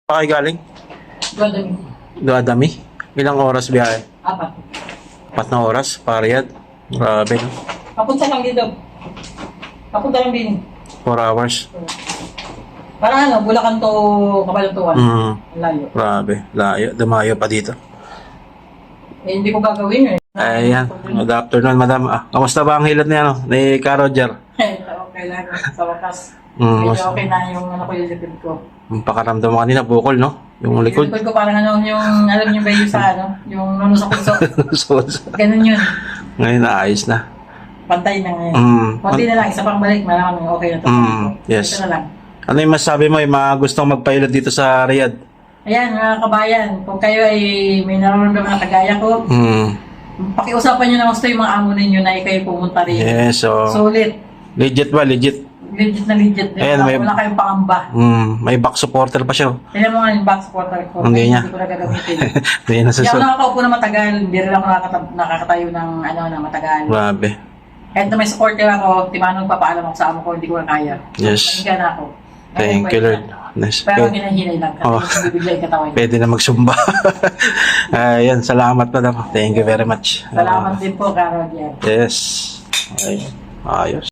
Pakay galing? Gadami. Gadami? Ilang oras biyahe? 4. 4 na oras? Pariyad? Grabe, no? Papunta lang dito. Papunta lang din. 4 hours? Parang ano, Bulacan to Cabalatuan. Ang layo. Grabe. Layo. Dumayo pa dito. Eh, hindi ko gagawin eh. Ayan. Good afternoon, madam. Kamusta ba ang hilat niya, no? Ni Ka Roger? Okay lang. Sa wakas. Mm, Medyo okay na yung ano ko yung likod ko. Ang pakaramdam mo kanina, bukol, no? Yung Yung likod. likod ko parang ano, yung alam niyo ba yung sa ano, yung nuno sa puso. So, Ganun yun. ngayon, naayos na. Pantay na ngayon. Kunti na lang, isa pang balik, malamang okay na to. Yes. Ito na lang. Ano yung masasabi mo, yung mga gustong magpahilot dito sa Riyadh? Ayan, mga kabayan, kung kayo ay may nararamdaman na kagaya ko, pakiusapan nyo na gusto yung mga amo ninyo na kayo pumunta rin. Yes, so... Sulit. Legit ba? Legit? Legit na legit. Ayan, may- Wala kayong pangamba. May back supporter pa siya. Tignan mo nga yung back supporter ko. Hindi niya. Hindi ko na gagamitin. Hindi na Hindi ako susunod. nakakaupo na matagal. Hindi rin ako nakakatayo ng ano na matagal. Grabe. Kahit na may supporter ako, timanong papaalam ako sa amo ko, hindi ko na kaya. Yes. Mahiga na ako. Thank you, Lord. Nice. Pero hinahinay lang. Oh. Kasi bibigla yung katawan. Pwede na magsumba. Ayan, salamat madam. Thank you very much. Salamat din po, Karol. Yes. Ayos. Ayos.